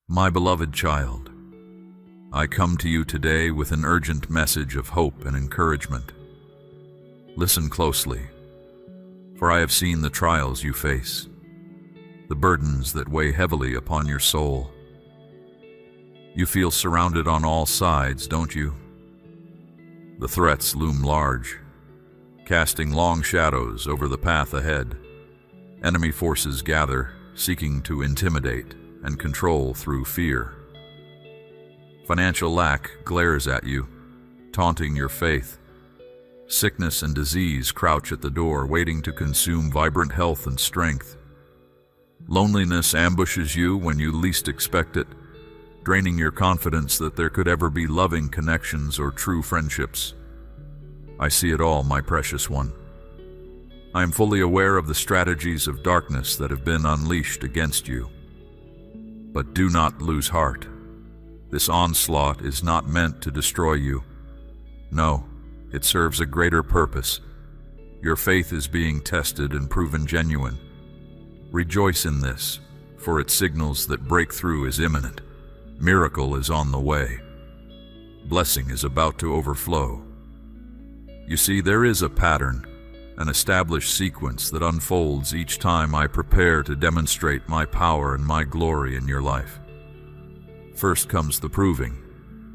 My beloved child, I come to you today with an urgent message of hope and encouragement. Listen closely, for I have seen the trials you face, the burdens that weigh heavily upon your soul. You feel surrounded on all sides, don't you? The threats loom large, casting long shadows over the path ahead. Enemy forces gather, seeking to intimidate and control through fear. Financial lack glares at you, taunting your faith. Sickness and disease crouch at the door, waiting to consume vibrant health and strength. Loneliness ambushes you when you least expect it, draining your confidence that there could ever be loving connections or true friendships. I see it all, my precious one. I am fully aware of the strategies of darkness that have been unleashed against you. But do not lose heart. This onslaught is not meant to destroy you. No, it serves a greater purpose. Your faith is being tested and proven genuine. Rejoice in this, for it signals that breakthrough is imminent. Miracle is on the way. Blessing is about to overflow. You see, there is a pattern, an established sequence that unfolds each time I prepare to demonstrate my power and my glory in your life. First comes the proving.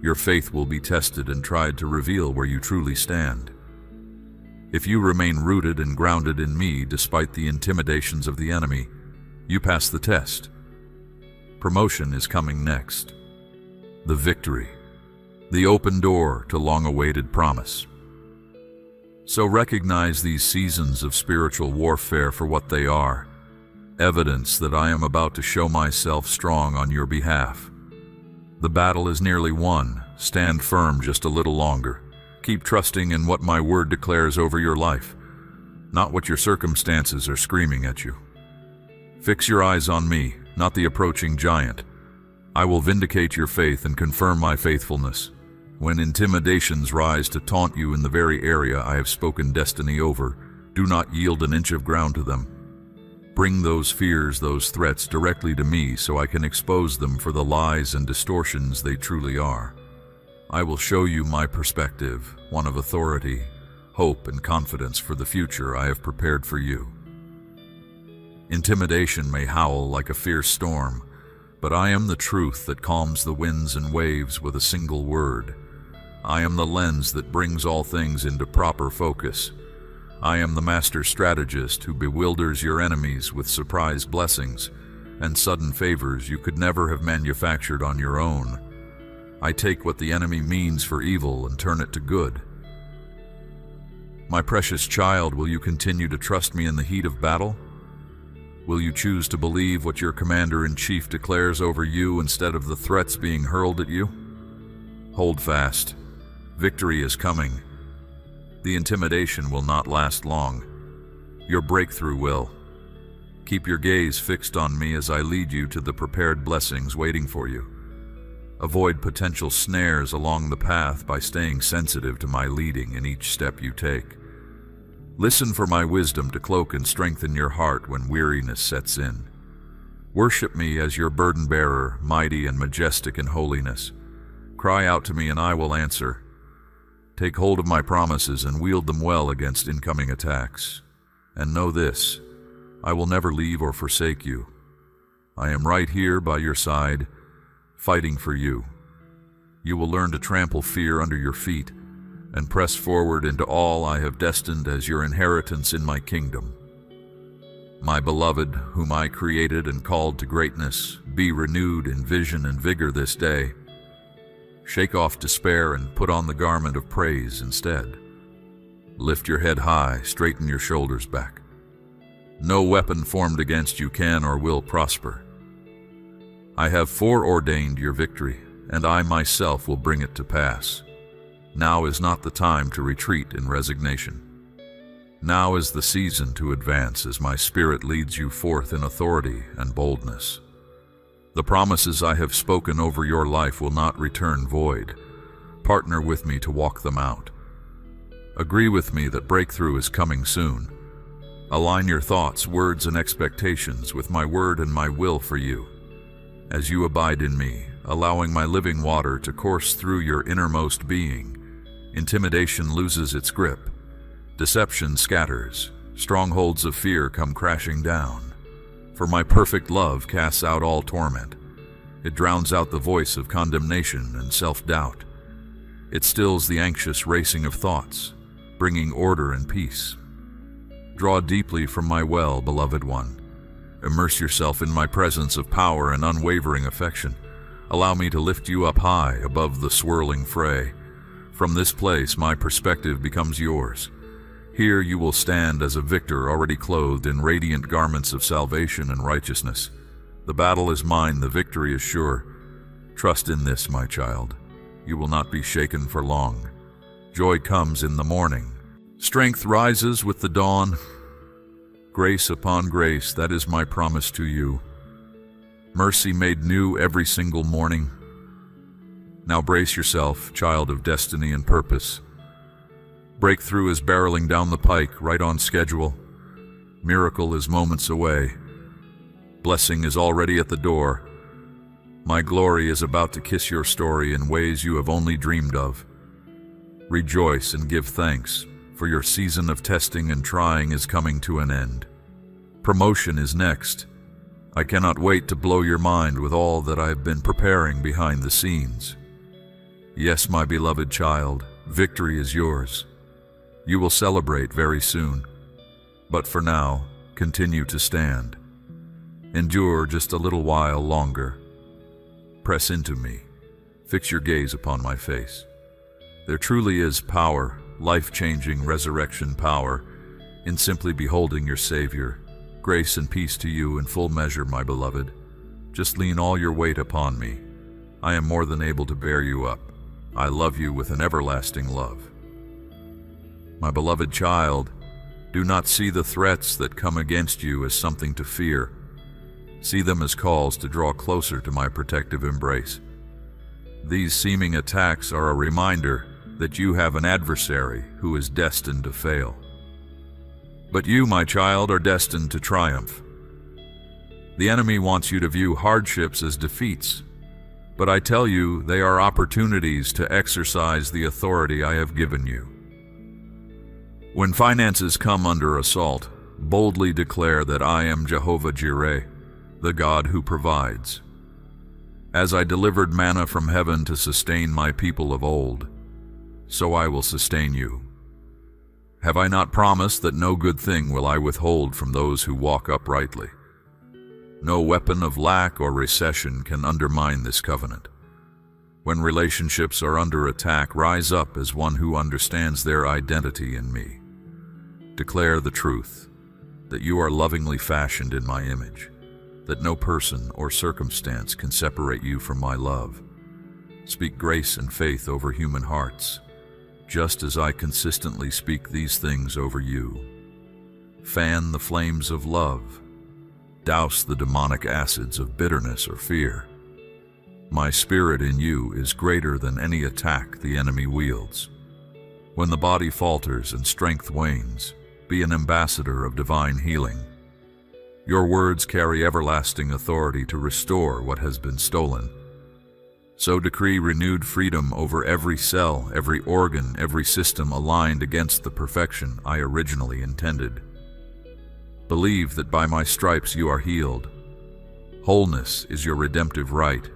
Your faith will be tested and tried to reveal where you truly stand. If you remain rooted and grounded in me despite the intimidations of the enemy, you pass the test. Promotion is coming next. The victory. The open door to long-awaited promise. So recognize these seasons of spiritual warfare for what they are, evidence that I am about to show myself strong on your behalf. The battle is nearly won. Stand firm just a little longer. Keep trusting in what my word declares over your life, not what your circumstances are screaming at you. Fix your eyes on me, not the approaching giant. I will vindicate your faith and confirm my faithfulness. When intimidations rise to taunt you in the very area I have spoken destiny over, do not yield an inch of ground to them. Bring those fears, those threats directly to me so I can expose them for the lies and distortions they truly are. I will show you my perspective, one of authority, hope, and confidence for the future I have prepared for you. Intimidation may howl like a fierce storm, but I am the truth that calms the winds and waves with a single word. I am the lens that brings all things into proper focus. I am the master strategist who bewilders your enemies with surprise blessings and sudden favors you could never have manufactured on your own. I take what the enemy means for evil and turn it to good. My precious child, will you continue to trust me in the heat of battle? Will you choose to believe what your commander-in-chief declares over you instead of the threats being hurled at you? Hold fast. Victory is coming. The intimidation will not last long. Your breakthrough will. Keep your gaze fixed on me as I lead you to the prepared blessings waiting for you. Avoid potential snares along the path by staying sensitive to my leading in each step you take. Listen for my wisdom to cloak and strengthen your heart when weariness sets in. Worship me as your burden bearer, mighty and majestic in holiness. Cry out to me and I will answer. Take hold of my promises and wield them well against incoming attacks. And know this, I will never leave or forsake you. I am right here by your side, fighting for you. You will learn to trample fear under your feet and press forward into all I have destined as your inheritance in my kingdom. My beloved, whom I created and called to greatness, be renewed in vision and vigor this day. Shake off despair and put on the garment of praise instead. Lift your head high, straighten your shoulders back. No weapon formed against you can or will prosper. I have foreordained your victory, and I myself will bring it to pass. Now is not the time to retreat in resignation. Now is the season to advance as my Spirit leads you forth in authority and boldness. The promises I have spoken over your life will not return void. Partner with me to walk them out. Agree with me that breakthrough is coming soon. Align your thoughts, words, and expectations with my word and my will for you. as you abide in me, allowing my living water to course through your innermost being. Intimidation loses its grip, deception scatters, strongholds of fear come crashing down. For my perfect love casts out all torment. It drowns out the voice of condemnation and self-doubt. It stills the anxious racing of thoughts, bringing order and peace. Draw deeply from my well, beloved one. Immerse yourself in my presence of power and unwavering affection. Allow me to lift you up high above the swirling fray. From this place, my perspective becomes yours. Here you will stand as a victor already clothed in radiant garments of salvation and righteousness. The battle is mine, the victory is sure. Trust in this, my child. You will not be shaken for long. Joy comes in the morning. Strength rises with the dawn. Grace upon grace, that is my promise to you. Mercy made new every single morning. Now brace yourself, child of destiny and purpose. Breakthrough is barreling down the pike, right on schedule. Miracle is moments away. Blessing is already at the door. My glory is about to kiss your story in ways you have only dreamed of. Rejoice and give thanks, for your season of testing and trying is coming to an end. Promotion is next. I cannot wait to blow your mind with all that I have been preparing behind the scenes. Yes, my beloved child, victory is yours. You will celebrate very soon. But for now, continue to stand. Endure just a little while longer. Press into me. Fix your gaze upon my face. There truly is power, life-changing resurrection power, in simply beholding your Savior. Grace and peace to you in full measure, my beloved. Just lean all your weight upon me. I am more than able to bear you up. I love you with an everlasting love. My beloved child, do not see the threats that come against you as something to fear. See them as calls to draw closer to my protective embrace. These seeming attacks are a reminder that you have an adversary who is destined to fail. But you, my child, are destined to triumph. The enemy wants you to view hardships as defeats, but I tell you they are opportunities to exercise the authority I have given you. When finances come under assault, boldly declare that I am Jehovah Jireh, the God who provides. As I delivered manna from heaven to sustain my people of old, so I will sustain you. Have I not promised that no good thing will I withhold from those who walk uprightly? No weapon of lack or recession can undermine this covenant. When relationships are under attack, rise up as one who understands their identity in me. Declare the truth, that you are lovingly fashioned in my image, that no person or circumstance can separate you from my love. Speak grace and faith over human hearts, just as I consistently speak these things over you. Fan the flames of love. Douse the demonic acids of bitterness or fear. My spirit in you is greater than any attack the enemy wields. When the body falters and strength wanes, be an ambassador of divine healing. Your words carry everlasting authority to restore what has been stolen. So decree renewed freedom over every cell, every organ, every system aligned against the perfection I originally intended. Believe that by my stripes you are healed. Wholeness is your redemptive right.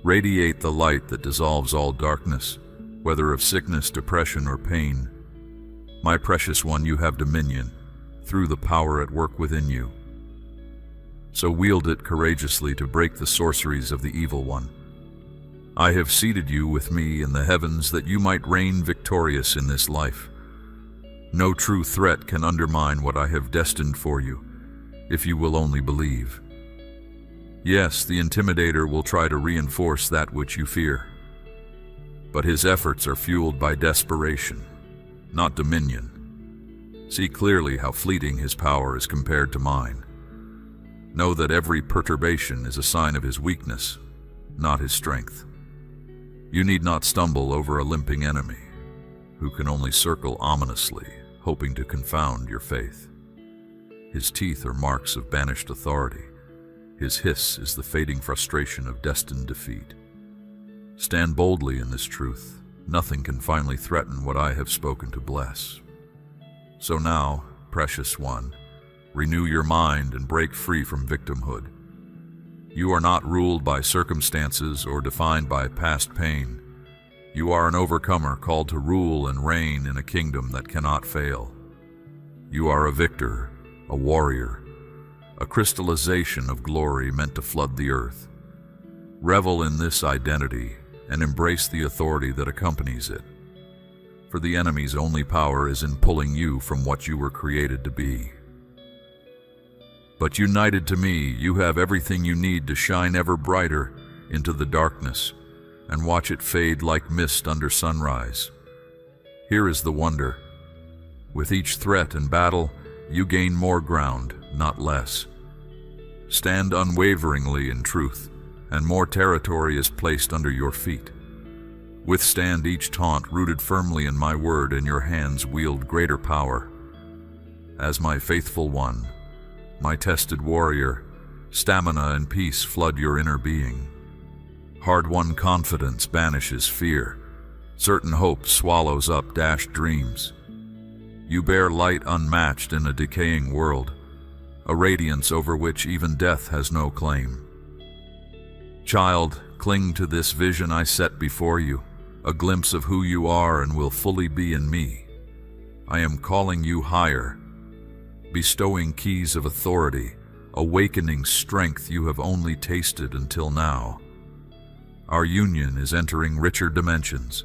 Radiate the light that dissolves all darkness, whether of sickness, depression, or pain. My precious one, you have dominion through the power at work within you. So wield it courageously to break the sorceries of the evil one. I have seated you with me in the heavens that you might reign victorious in this life. No true threat can undermine what I have destined for you, if you will only believe. Yes, the intimidator will try to reinforce that which you fear, but his efforts are fueled by desperation, not dominion. See clearly how fleeting his power is compared to mine. Know that every perturbation is a sign of his weakness, not his strength. You need not stumble over a limping enemy, who can only circle ominously, hoping to confound your faith. His teeth are marks of banished authority. His hiss is the fading frustration of destined defeat. Stand boldly in this truth. Nothing can finally threaten what I have spoken to bless. So now, precious one, renew your mind and break free from victimhood. You are not ruled by circumstances or defined by past pain. You are an overcomer called to rule and reign in a kingdom that cannot fail. You are a victor, a warrior, a crystallization of glory meant to flood the earth. Revel in this identity and embrace the authority that accompanies it. For the enemy's only power is in pulling you from what you were created to be. But united to me, you have everything you need to shine ever brighter into the darkness and watch it fade like mist under sunrise. Here is the wonder. With each threat and battle, you gain more ground, not less. Stand unwaveringly in truth, and more territory is placed under your feet. Withstand each taunt rooted firmly in my word, and your hands wield greater power. As my faithful one, my tested warrior, stamina and peace flood your inner being. Hard-won confidence banishes fear. Certain hope swallows up dashed dreams. You bear light unmatched in a decaying world, a radiance over which even death has no claim. Child, cling to this vision I set before you, a glimpse of who you are and will fully be in me. I am calling you higher, bestowing keys of authority, awakening strength you have only tasted until now. Our union is entering richer dimensions.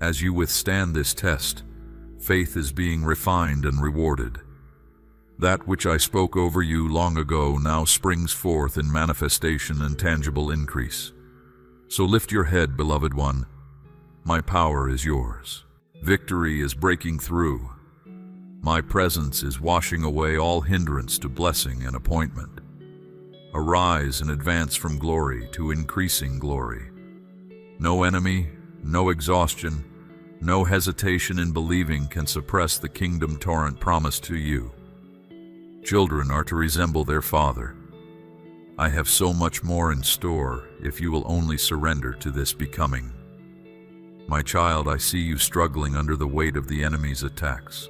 As you withstand this test, faith is being refined and rewarded. That which I spoke over you long ago now springs forth in manifestation and tangible increase. So lift your head, beloved one. My power is yours. Victory is breaking through. My presence is washing away all hindrance to blessing and appointment. Arise and advance from glory to increasing glory. No enemy, no exhaustion, no hesitation in believing can suppress the kingdom torrent promised to you. Children are to resemble their father. I have so much more in store if you will only surrender to this becoming. My child, I see you struggling under the weight of the enemy's attacks.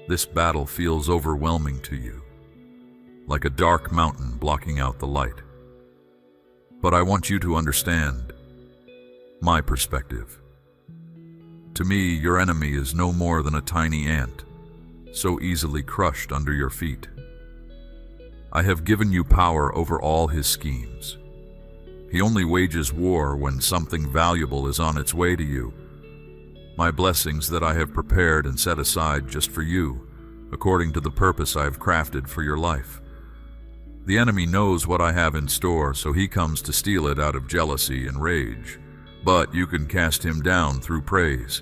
This battle feels overwhelming to you, like a dark mountain blocking out the light. But I want you to understand my perspective. To me, your enemy is no more than a tiny ant, so easily crushed under your feet. I have given you power over all his schemes. He only wages war when something valuable is on its way to you. My blessings that I have prepared and set aside just for you, according to the purpose I have crafted for your life. The enemy knows what I have in store, so he comes to steal it out of jealousy and rage. But you can cast him down through praise.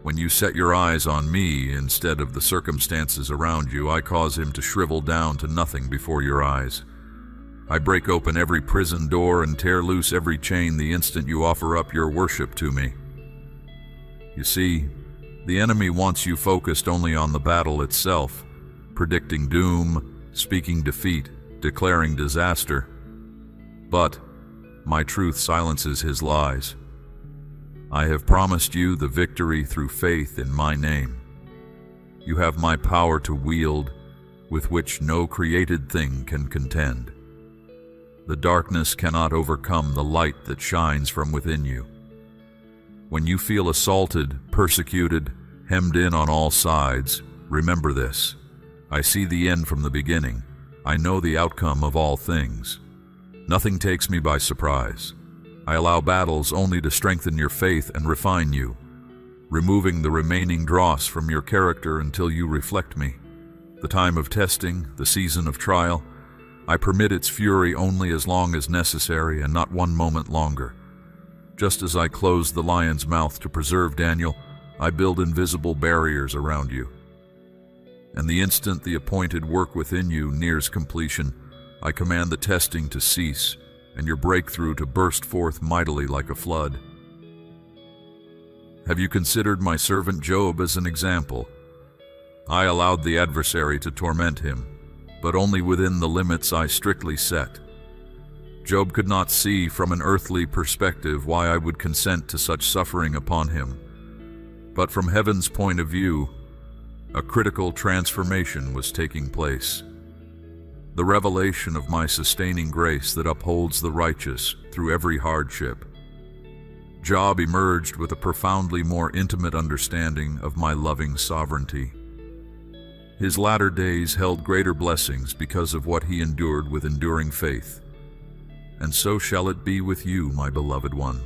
When you set your eyes on me instead of the circumstances around you, I cause him to shrivel down to nothing before your eyes. I break open every prison door and tear loose every chain the instant you offer up your worship to me. You see, the enemy wants you focused only on the battle itself, predicting doom, speaking defeat, declaring disaster. But my truth silences his lies. I have promised you the victory through faith in my name. You have my power to wield, with which no created thing can contend. The darkness cannot overcome the light that shines from within you. When you feel assaulted, persecuted, hemmed in on all sides, remember this. I see the end from the beginning. I know the outcome of all things. Nothing takes me by surprise. I allow battles only to strengthen your faith and refine you, removing the remaining dross from your character until you reflect me. The time of testing, the season of trial, I permit its fury only as long as necessary and not one moment longer. Just as I closed the lion's mouth to preserve Daniel, I build invisible barriers around you. And the instant the appointed work within you nears completion, I command the testing to cease and your breakthrough to burst forth mightily like a flood. Have you considered my servant Job as an example? I allowed the adversary to torment him, but only within the limits I strictly set. Job could not see from an earthly perspective why I would consent to such suffering upon him. But from heaven's point of view, a critical transformation was taking place. The revelation of my sustaining grace that upholds the righteous through every hardship. Job emerged with a profoundly more intimate understanding of my loving sovereignty. His latter days held greater blessings because of what he endured with enduring faith. And so shall it be with you, my beloved one.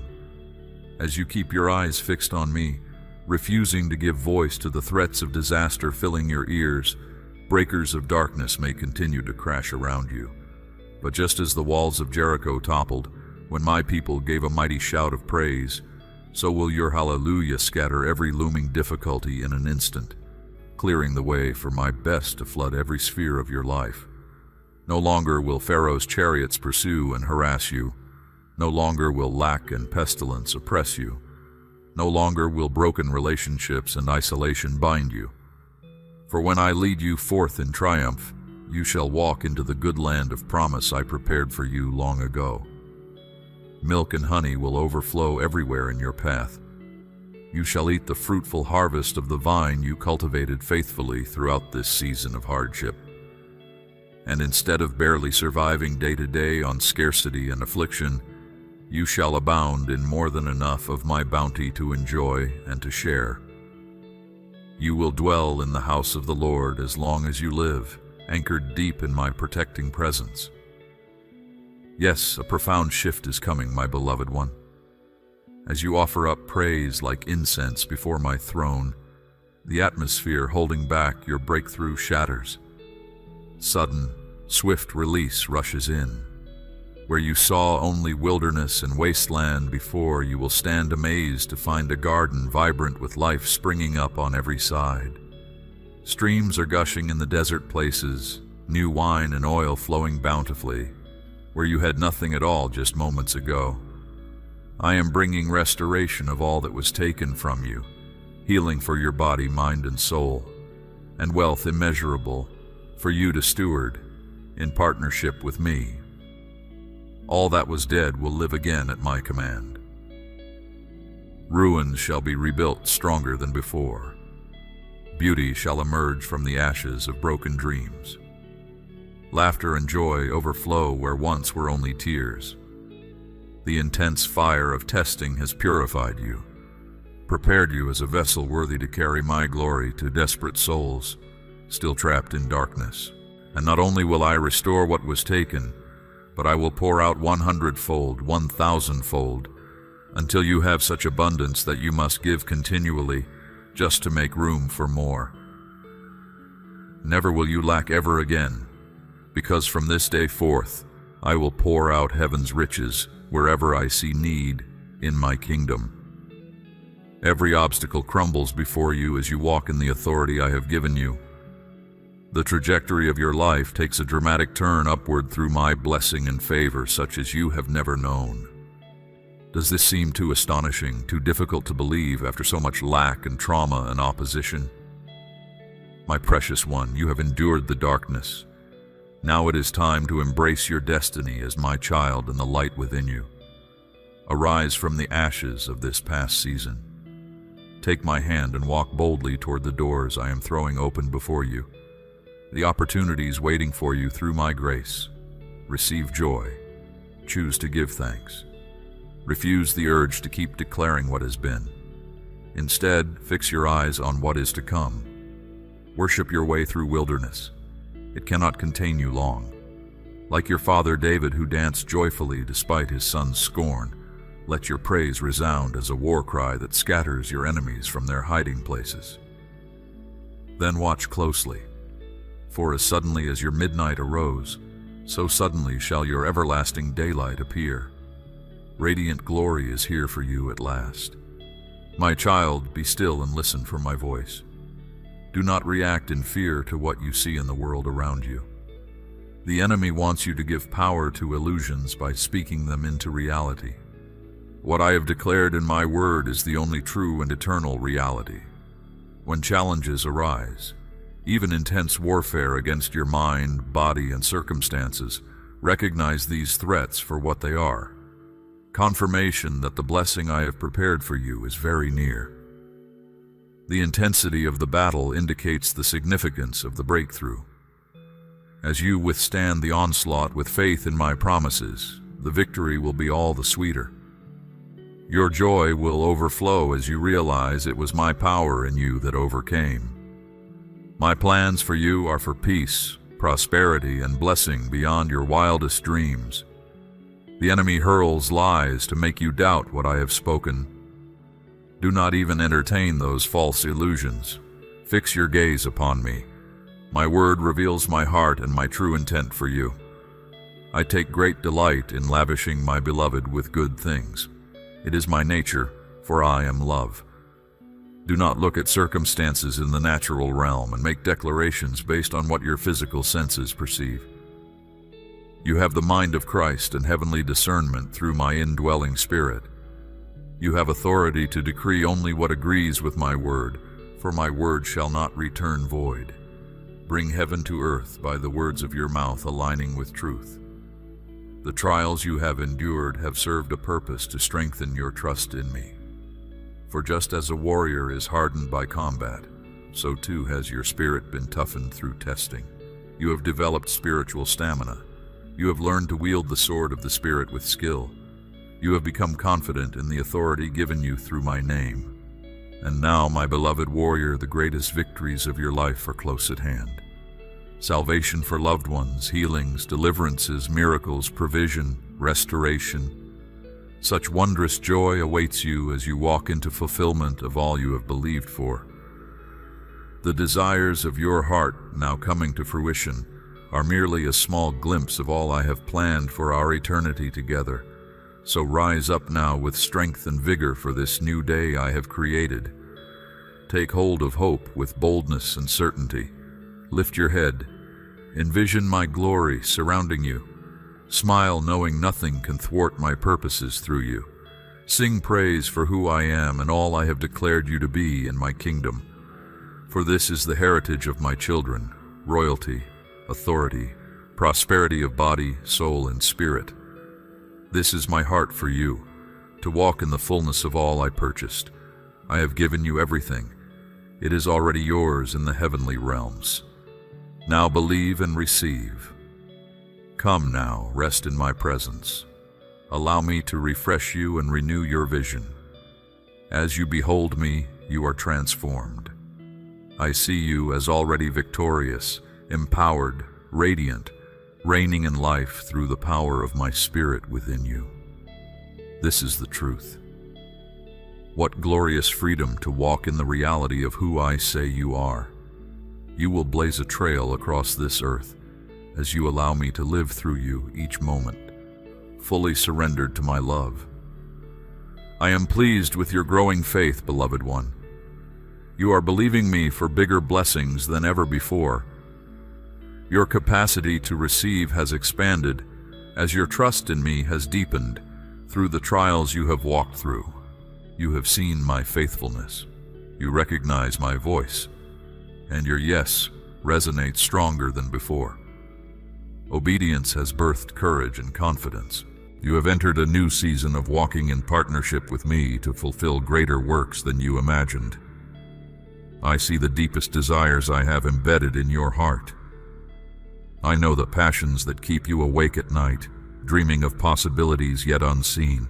As you keep your eyes fixed on me, refusing to give voice to the threats of disaster filling your ears, breakers of darkness may continue to crash around you. But just as the walls of Jericho toppled, when my people gave a mighty shout of praise, so will your hallelujah scatter every looming difficulty in an instant, clearing the way for my best to flood every sphere of your life. No longer will Pharaoh's chariots pursue and harass you. No longer will lack and pestilence oppress you. No longer will broken relationships and isolation bind you. For when I lead you forth in triumph, you shall walk into the good land of promise I prepared for you long ago. Milk and honey will overflow everywhere in your path. You shall eat the fruitful harvest of the vine you cultivated faithfully throughout this season of hardship. And instead of barely surviving day to day on scarcity and affliction, you shall abound in more than enough of my bounty to enjoy and to share. You will dwell in the house of the Lord as long as you live, anchored deep in my protecting presence. Yes, a profound shift is coming, my beloved one. As you offer up praise like incense before my throne, the atmosphere holding back your breakthrough shatters. Sudden, swift release rushes in. Where you saw only wilderness and wasteland before, you will stand amazed to find a garden vibrant with life springing up on every side. Streams are gushing in the desert places, new wine and oil flowing bountifully, where you had nothing at all just moments ago. I am bringing restoration of all that was taken from you, healing for your body, mind, and soul, and wealth immeasurable for you to steward in partnership with me. All that was dead will live again at my command. Ruins shall be rebuilt stronger than before. Beauty shall emerge from the ashes of broken dreams. Laughter and joy overflow where once were only tears. The intense fire of testing has purified you, prepared you as a vessel worthy to carry my glory to desperate souls still trapped in darkness. And not only will I restore what was taken, but I will pour out 100-fold, 1,000-fold, until you have such abundance that you must give continually just to make room for more. Never will you lack ever again, because from this day forth I will pour out heaven's riches wherever I see need in my kingdom. Every obstacle crumbles before you as you walk in the authority I have given you. The trajectory of your life takes a dramatic turn upward through my blessing and favor such as you have never known. Does this seem too astonishing, too difficult to believe after so much lack and trauma and opposition? My precious one, you have endured the darkness. Now it is time to embrace your destiny as my child and the light within you. Arise from the ashes of this past season. Take my hand and walk boldly toward the doors I am throwing open before you. The opportunities waiting for you through my grace. Receive joy. Choose to give thanks. Refuse the urge to keep declaring what has been. Instead, fix your eyes on what is to come. Worship your way through wilderness. It cannot contain you long. Like your father David, who danced joyfully despite his son's scorn, let your praise resound as a war cry that scatters your enemies from their hiding places. Then watch closely. For as suddenly as your midnight arose, so suddenly shall your everlasting daylight appear. Radiant glory is here for you at last. My child, be still and listen for my voice. Do not react in fear to what you see in the world around you. The enemy wants you to give power to illusions by speaking them into reality. What I have declared in my word is the only true and eternal reality. When challenges arise, Even intense warfare against your mind, body, and circumstances, recognize these threats for what they are. Confirmation that the blessing I have prepared for you is very near. The intensity of the battle indicates the significance of the breakthrough. As you withstand the onslaught with faith in my promises, the victory will be all the sweeter. Your joy will overflow as you realize it was my power in you that overcame. My plans for you are for peace, prosperity, and blessing beyond your wildest dreams. The enemy hurls lies to make you doubt what I have spoken. Do not even entertain those false illusions. Fix your gaze upon me. My word reveals my heart and my true intent for you. I take great delight in lavishing my beloved with good things. It is my nature, for I am love. Do not look at circumstances in the natural realm and make declarations based on what your physical senses perceive. You have the mind of Christ and heavenly discernment through my indwelling spirit. You have authority to decree only what agrees with my word, for my word shall not return void. Bring heaven to earth by the words of your mouth aligning with truth. The trials you have endured have served a purpose to strengthen your trust in me. For just as a warrior is hardened by combat, so too has your spirit been toughened through testing. You have developed spiritual stamina. You have learned to wield the sword of the Spirit with skill. You have become confident in the authority given you through my name. And now, my beloved warrior, the greatest victories of your life are close at hand. Salvation for loved ones, healings, deliverances, miracles, provision, restoration. Such wondrous joy awaits you as you walk into fulfillment of all you have believed for. The desires of your heart, now coming to fruition, are merely a small glimpse of all I have planned for our eternity together. So rise up now with strength and vigor for this new day I have created. Take hold of hope with boldness and certainty. Lift your head. Envision my glory surrounding you. Smile knowing nothing can thwart my purposes through you. Sing praise for who I am and all I have declared you to be in my kingdom. For this is the heritage of my children, royalty, authority, prosperity of body, soul, and spirit. This is my heart for you, to walk in the fullness of all I purchased. I have given you everything. It is already yours in the heavenly realms. Now believe and receive. Come now, rest in my presence. Allow me to refresh you and renew your vision. As you behold me, you are transformed. I see you as already victorious, empowered, radiant, reigning in life through the power of my Spirit within you. This is the truth. What glorious freedom to walk in the reality of who I say you are. You will blaze a trail across this earth as you allow me to live through you each moment, fully surrendered to my love. I am pleased with your growing faith, beloved one. You are believing me for bigger blessings than ever before. Your capacity to receive has expanded as your trust in me has deepened through the trials you have walked through. You have seen my faithfulness. You recognize my voice, and your yes resonates stronger than before. Obedience has birthed courage and confidence. You have entered a new season of walking in partnership with me to fulfill greater works than you imagined. I see the deepest desires I have embedded in your heart. I know the passions that keep you awake at night, dreaming of possibilities yet unseen.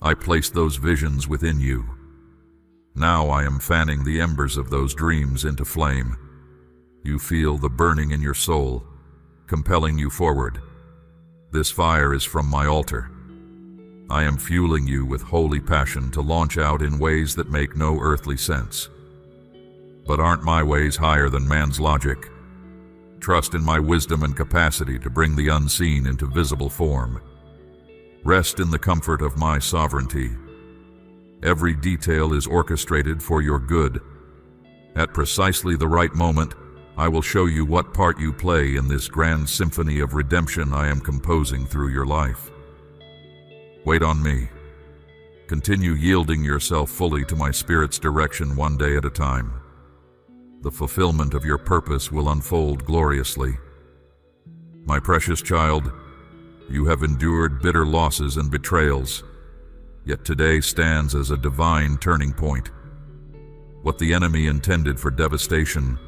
I place those visions within you. Now I am fanning the embers of those dreams into flame. You feel the burning in your soul, compelling you forward. This fire is from my altar. I am fueling you with holy passion to launch out in ways that make no earthly sense. But aren't my ways higher than man's logic? Trust in my wisdom and capacity to bring the unseen into visible form. Rest in the comfort of my sovereignty. Every detail is orchestrated for your good. At precisely the right moment, I will show you what part you play in this grand symphony of redemption I am composing through your life. Wait on me. Continue yielding yourself fully to my Spirit's direction one day at a time. the fulfillment of your purpose will unfold gloriously. My precious child, you have endured bitter losses and betrayals, yet today stands as a divine turning point. What the enemy intended for devastation,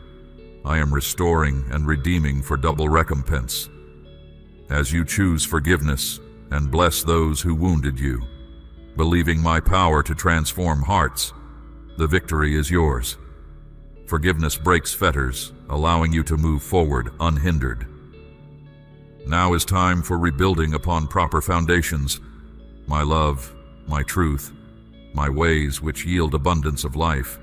I am restoring and redeeming for double recompense. As you choose forgiveness and bless those who wounded you, believing my power to transform hearts, the victory is yours. Forgiveness breaks fetters, allowing you to move forward unhindered. Now is time for rebuilding upon proper foundations, my love, my truth, my ways which yield abundance of life.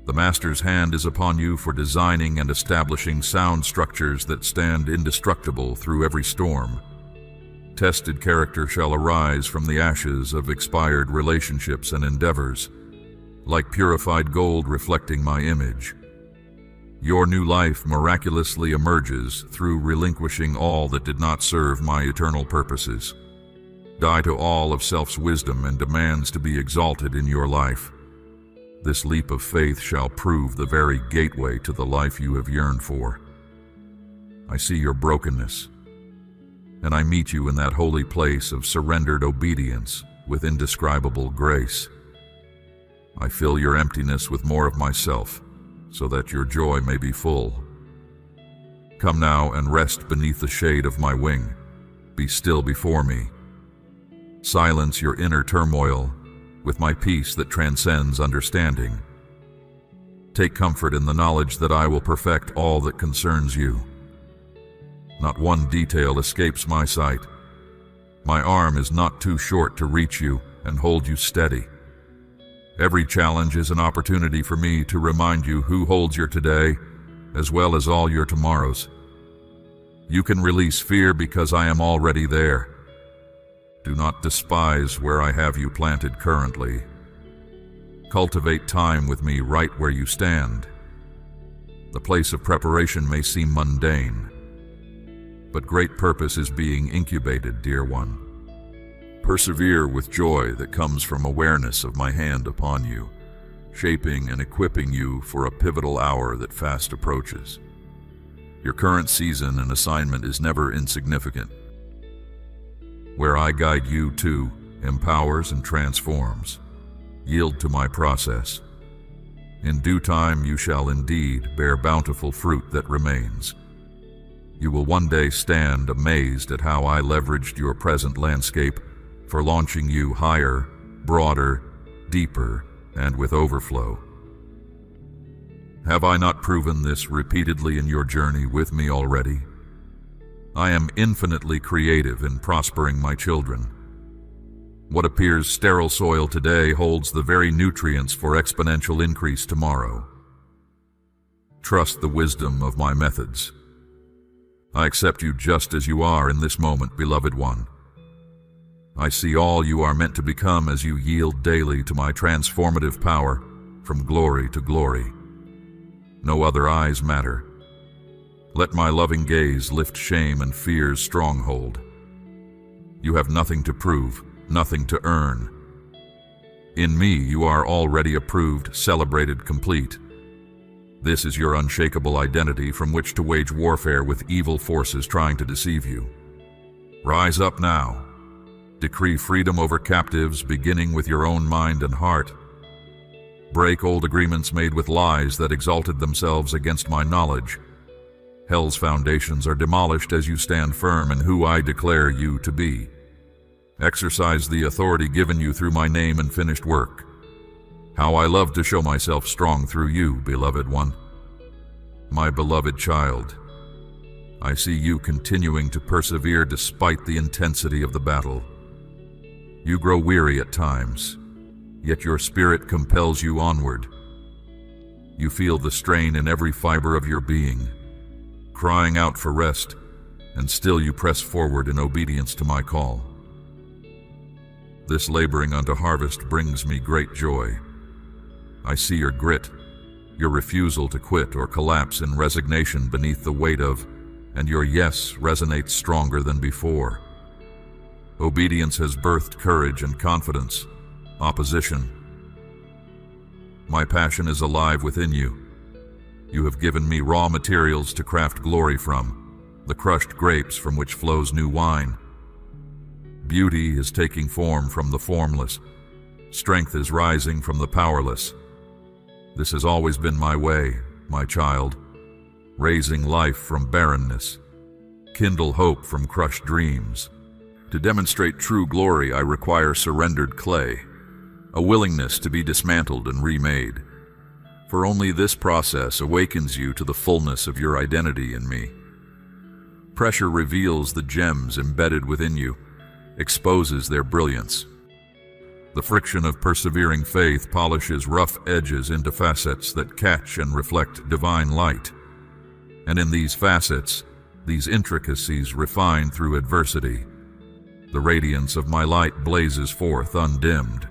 The Master's hand is upon you for designing and establishing sound structures that stand indestructible through every storm. Tested character shall arise from the ashes of expired relationships and endeavors, like purified gold reflecting my image. Your new life miraculously emerges through relinquishing all that did not serve my eternal purposes. Die to all of self's wisdom and demands to be exalted in your life. This leap of faith shall prove the very gateway to the life you have yearned for. I see your brokenness, and I meet you in that holy place of surrendered obedience with indescribable grace. I fill your emptiness with more of myself, so that your joy may be full. Come now and rest beneath the shade of my wing. Be still before me. Silence your inner turmoil with my peace that transcends understanding. Take comfort in the knowledge that I will perfect all that concerns you. Not one detail escapes my sight. My arm is not too short to reach you and hold you steady. Every challenge is an opportunity for me to remind you who holds your today, as well as all your tomorrows. You can release fear because I am already there. Do not despise where I have you planted currently. Cultivate time with me right where you stand. The place of preparation may seem mundane, but great purpose is being incubated, dear one. Persevere with joy that comes from awareness of my hand upon you, shaping and equipping you for a pivotal hour that fast approaches. Your current season and assignment is never insignificant. Where I guide you to empowers and transforms. Yield to my process. In due time you shall indeed bear bountiful fruit that remains. You will one day stand amazed at how I leveraged your present landscape for launching you higher, broader, deeper, and with overflow. Have I not proven this repeatedly in your journey with me already? I am infinitely creative in prospering my children. What appears sterile soil today holds the very nutrients for exponential increase tomorrow. Trust the wisdom of my methods. I accept you just as you are in this moment, beloved one. I see all you are meant to become as you yield daily to my transformative power from glory to glory. No other eyes matter. Let my loving gaze lift shame and fear's stronghold. You have nothing to prove, nothing to earn. In me you are already approved, celebrated, complete. This is your unshakable identity from which to wage warfare with evil forces trying to deceive you. Rise up now. Decree freedom over captives, beginning with your own mind and heart. Break old agreements made with lies that exalted themselves against my knowledge. Hell's foundations are demolished as you stand firm in who I declare you to be. Exercise the authority given you through my name and finished work. How I love to show myself strong through you, beloved one. My beloved child, I see you continuing to persevere despite the intensity of the battle. You grow weary at times, yet your spirit compels you onward. You feel the strain in every fiber of your being, crying out for rest, and still you press forward in obedience to my call. This laboring unto harvest brings me great joy. I see your grit, your refusal to quit or collapse in resignation beneath the weight of, and your yes resonates stronger than before. Obedience has birthed courage and confidence, opposition. My passion is alive within you, You have given me raw materials to craft glory from, the crushed grapes from which flows new wine. Beauty is taking form from the formless. Strength is rising from the powerless. This has always been my way, my child. Raising life from barrenness. Kindle hope from crushed dreams. To demonstrate true glory, I require surrendered clay, a willingness to be dismantled and remade. For only this process awakens you to the fullness of your identity in me. Pressure reveals the gems embedded within you, exposes their brilliance. The friction of persevering faith polishes rough edges into facets that catch and reflect divine light. And in these facets, these intricacies refine through adversity, the radiance of my light blazes forth undimmed.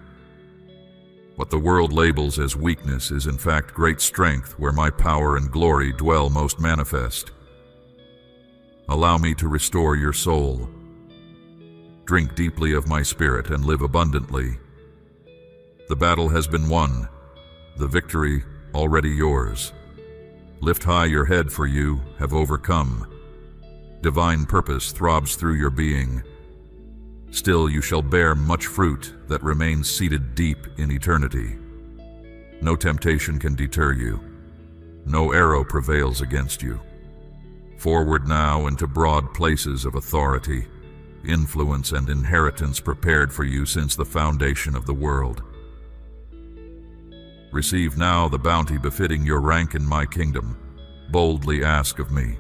What the world labels as weakness is in fact great strength, where my power and glory dwell most manifest. Allow me to restore your soul. Drink deeply of my spirit and live abundantly. The battle has been won, the victory already yours. Lift high your head, for you have overcome. Divine purpose throbs through your being. Still you shall bear much fruit that remains seated deep in eternity. No temptation can deter you. No arrow prevails against you. Forward now into broad places of authority, influence and inheritance prepared for you since the foundation of the world. Receive now the bounty befitting your rank in my kingdom. Boldly ask of me.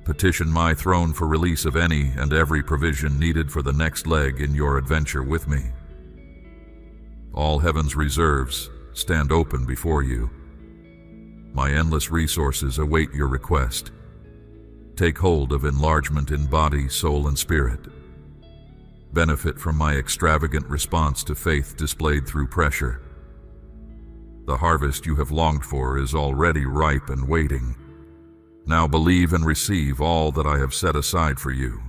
Petition my throne for release of any and every provision needed for the next leg in your adventure with me. All heaven's reserves stand open before you. My endless resources await your request. Take hold of enlargement in body, soul, and spirit. Benefit from my extravagant response to faith displayed through pressure. The harvest you have longed for is already ripe and waiting. Now believe and receive all that I have set aside for you.